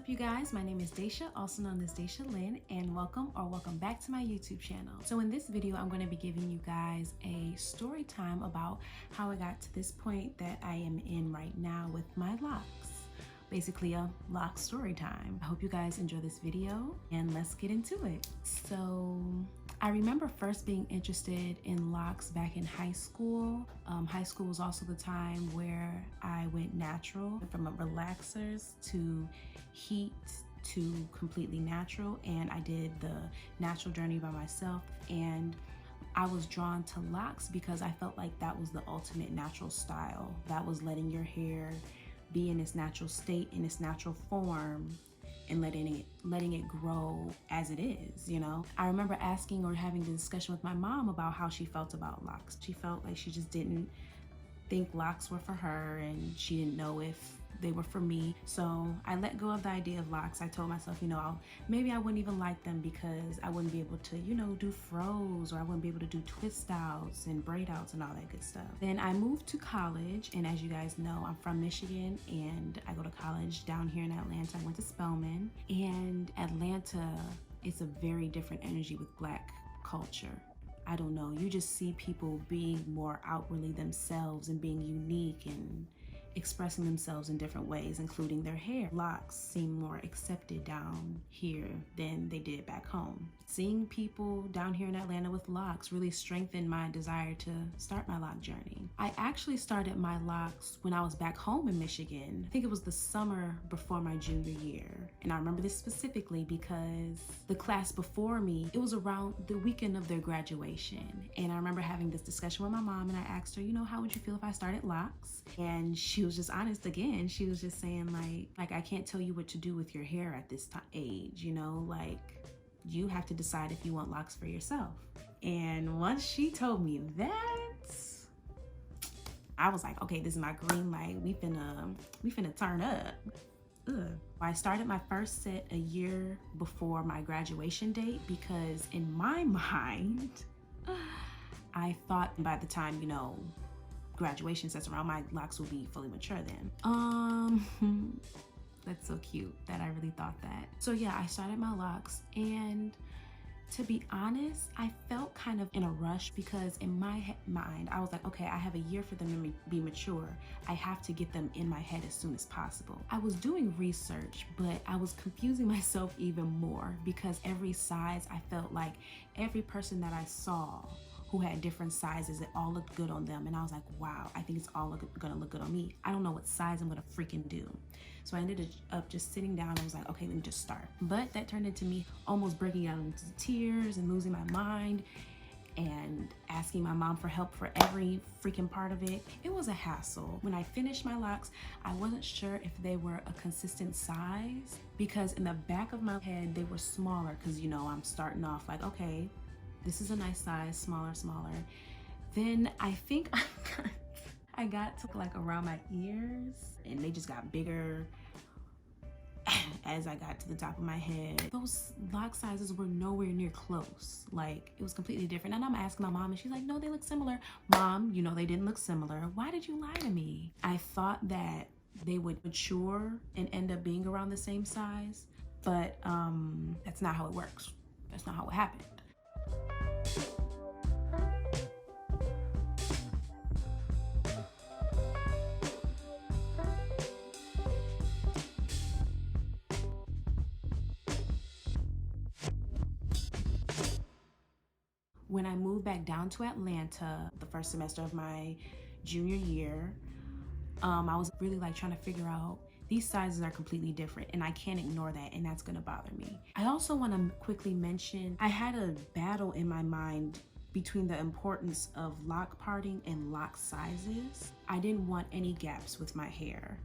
up, you guys? My name is Daisha, also known as Daisha Lynn, and welcome back to my YouTube channel. So in this video, I'm going to be giving you guys a story time about how I got to this point that I am in right now with my locks. Basically a lock story time. I hope you guys enjoy this video and let's get into it. So I remember first being interested in locks back in high school. High school was also the time where I went natural, from relaxers to heat to completely natural, and I did the natural journey by myself. And I was drawn to locks because I felt like that was the ultimate natural style. That was letting your hair be in its natural state, in its natural form, and letting it grow as it is, you know? I remember asking or having a discussion with my mom about how she felt about locks. She felt like she just didn't think locks were for her, and she didn't know if they were for me. So I let go of the idea of locks. I told myself, maybe I wouldn't even like them because I wouldn't be able to, do froze, or I wouldn't be able to do twist outs and braid outs and all that good stuff. Then I moved to college, and as you guys know, I'm from Michigan and I go to college down here in Atlanta. I went to Spelman, and Atlanta is a very different energy with Black culture. I don't know, you just see people being more outwardly themselves and being unique and expressing themselves in different ways, including their hair. Locks seem more accepted down here than they did back home. Seeing people down here in Atlanta with locks really strengthened my desire to start my lock journey. I actually started my locks when I was back home in Michigan. I think it was the summer before my junior year. And I remember this specifically because the class before me, it was around the weekend of their graduation. And I remember having this discussion with my mom, and I asked her, how would you feel if I started locks? And she was just honest again. She was just saying like I can't tell you what to do with your hair at this age, you have to decide if you want locks for yourself. And once she told me that, I was like, okay, this is my green light. We finna turn up. I started my first set a year before my graduation date because in my mind, I thought by the time, graduation sets around, my locks will be fully mature then. That's so cute that I really thought that. So yeah, I started my locks, and to be honest, I felt kind of in a rush because in my mind, I was like, okay, I have a year for them to be mature. I have to get them in my head as soon as possible. I was doing research, but I was confusing myself even more because every size, I felt like every person that I saw who had different sizes, it all looked good on them. And I was like, wow, I think it's all gonna look good on me. I don't know what size I'm gonna freaking do. So I ended up just sitting down and I was like, okay, let me just start. But that turned into me almost breaking out into tears and losing my mind and asking my mom for help for every freaking part of it. It was a hassle. When I finished my locks, I wasn't sure if they were a consistent size because in the back of my head, they were smaller because, I'm starting off like, okay, this is a nice size, smaller. Then I think I got to like around my ears, and they just got bigger as I got to the top of my head. Those lock sizes were nowhere near close. Like, it was completely different. And I'm asking my mom, and she's like, no, they look similar. Mom, they didn't look similar. Why did you lie to me? I thought that they would mature and end up being around the same size, but that's not how it works. That's not how it happened. When I moved back down to Atlanta, the first semester of my junior year, I was really trying to figure out these sizes are completely different and I can't ignore that, and that's gonna bother me. I also want to quickly mention, I had a battle in my mind between the importance of lock parting and lock sizes. I didn't want any gaps with my hair.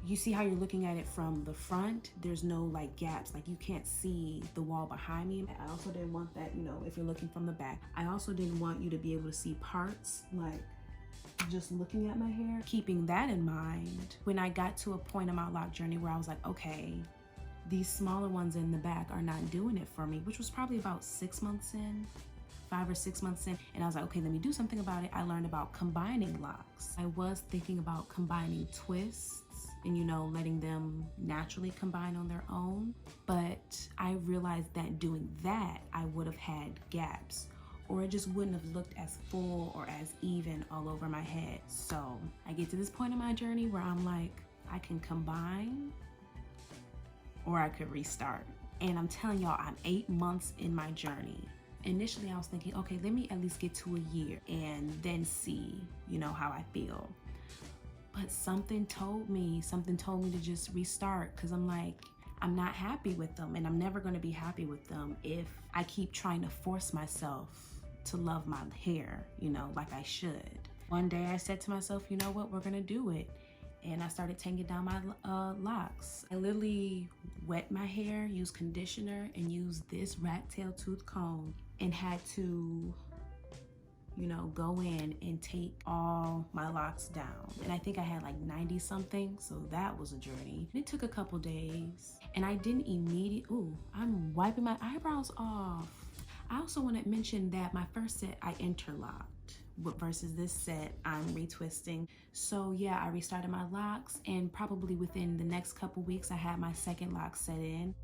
You see how you're looking at it from the front, there's no gaps, you can't see the wall behind me. I also didn't want that, if you're looking from the back. I also didn't want you to be able to see parts, just looking at my hair. Keeping that in mind, when I got to a point in my lock journey where I was like, okay, these smaller ones in the back are not doing it for me, which was probably about 6 months in, 5 or 6 months in, and I was like, okay, let me do something about it. I learned about combining locks. I was thinking about combining twists and, you know, letting them naturally combine on their own. But I realized that doing that, I would have had gaps, or it just wouldn't have looked as full or as even all over my head. So I get to this point in my journey where I'm like, I can combine or I could restart. And I'm telling y'all, I'm 8 months in my journey. Initially, I was thinking, okay, let me at least get to a year and then see, you know, how I feel. But something told me to just restart, because I'm like, I'm not happy with them, and I'm never gonna be happy with them if I keep trying to force myself to love my hair, you know, like I should. One day I said to myself, you know what, we're gonna do it. And I started taking down my locks. I literally wet my hair, used conditioner, and used this rat tail tooth comb, and had to, you know, go in and take all my locks down. And I think I had like 90 something, so that was a journey. It took a couple days, and I didn't ooh, I'm wiping my eyebrows off. I also want to mention that my first set I interlocked, but versus this set I'm retwisting. So yeah, I restarted my locks, and probably within the next couple weeks I had my second lock set in.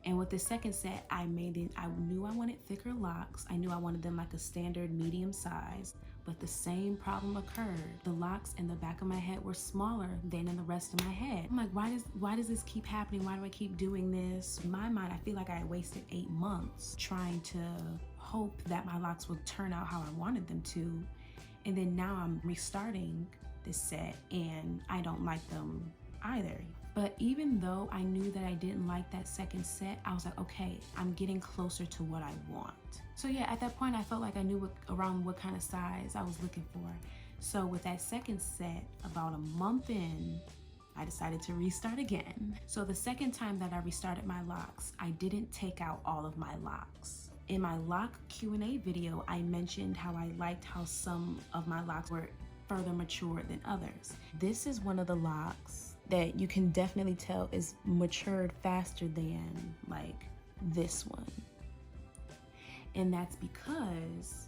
And with the second set, I knew I wanted thicker locks. I knew I wanted them like a standard medium size, but the same problem occurred. The locks in the back of my head were smaller than in the rest of my head. I'm like, why does this keep happening? Why do I keep doing this? In my mind, I feel like I wasted 8 months trying to hope that my locks would turn out how I wanted them to. And then now I'm restarting this set and I don't like them either. But even though I knew that I didn't like that second set, I was like, okay, I'm getting closer to what I want. So yeah, at that point, I felt like I knew around what kind of size I was looking for. So with that second set, about a month in, I decided to restart again. So the second time that I restarted my locks, I didn't take out all of my locks. In my lock Q&A video, I mentioned how I liked how some of my locks were further matured than others. This is one of the locks that you can definitely tell is matured faster than like this one. And that's because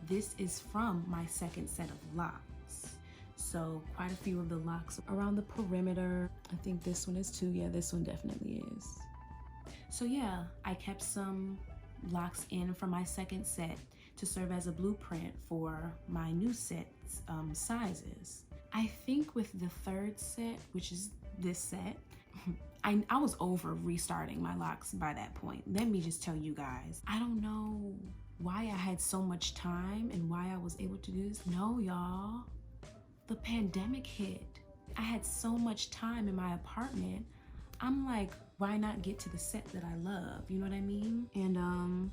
this is from my second set of locks. So quite a few of the locks around the perimeter. I think this one is too. Yeah, this one definitely is. So yeah, I kept some locks in from my second set to serve as a blueprint for my new set's sizes. I think with the third set, which is this set, I was over restarting my locks by that point. Let me just tell you guys, I don't know why I had so much time and why I was able to do this. No, y'all, the pandemic hit. I had so much time in my apartment. I'm like, why not get to the set that I love? You know what I mean? And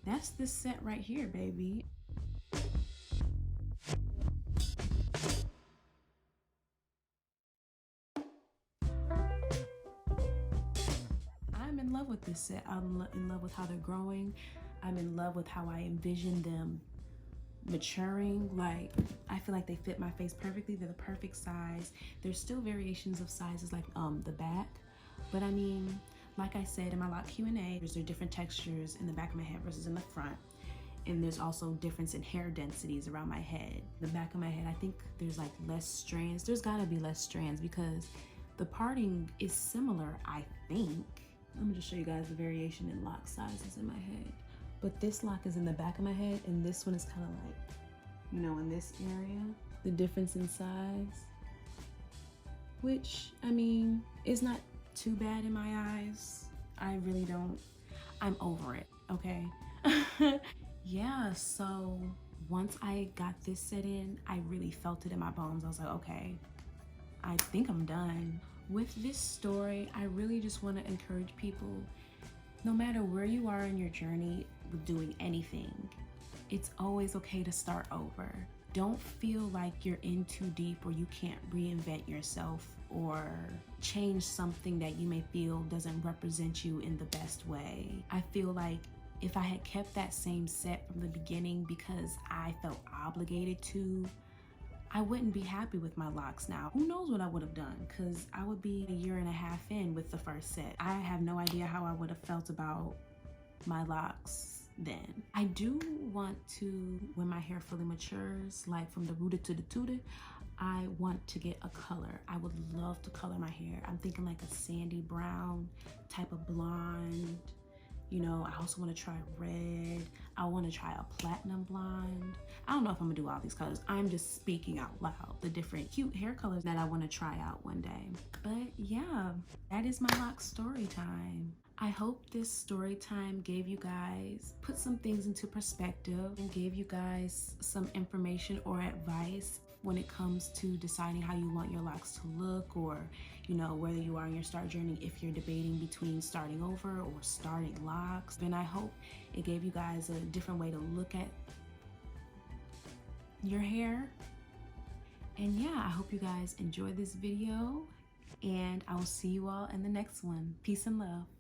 that's this set right here, baby. I'm in love with this set. I'm in love with how they're growing. I'm in love with how I envision them maturing. Like, I feel like they fit my face perfectly. They're the perfect size. There's still variations of sizes like the back, but I mean, like I said in my lock Q&A, there's different textures in the back of my head versus in the front. And there's also difference in hair densities around my head. The back of my head, I think there's like less strands. There's gotta be less strands because the parting is similar, I think. Let me just show you guys the variation in lock sizes in my head. But this lock is in the back of my head, and this one is kind of like, you know, in this area. The difference in size, which, I mean, is not too bad in my eyes. I really don't, I'm over it, okay? Yeah, so once I got this set in, I really felt it in my bones. I was like, okay, I think I'm done. With this story, I really just want to encourage people, no matter where you are in your journey with doing anything, it's always okay to start over. Don't feel like you're in too deep or you can't reinvent yourself or change something that you may feel doesn't represent you in the best way. I feel like if I had kept that same set from the beginning because I felt obligated to, I wouldn't be happy with my locks now. Who knows what I would have done, because I would be 1.5 years in with the first set. I have no idea how I would have felt about my locks then. I do want to, when my hair fully matures, like from the rooted to the tooted, I want to get a color. I would love to color my hair. I'm thinking like a sandy brown type of blonde. You know, I also want to try red. I want to try a platinum blonde. I don't know if I'm gonna do all these colors. I'm just speaking out loud, the different cute hair colors that I want to try out one day. But yeah, that is my lock story time. I hope this story time gave you guys, put some things into perspective and gave you guys some information or advice when it comes to deciding how you want your locks to look, or you know, whether you are in your start journey, if you're debating between starting over or starting locks. And I hope it gave you guys a different way to look at your hair. And yeah, I hope you guys enjoyed this video, and I will see you all in the next one. Peace and love.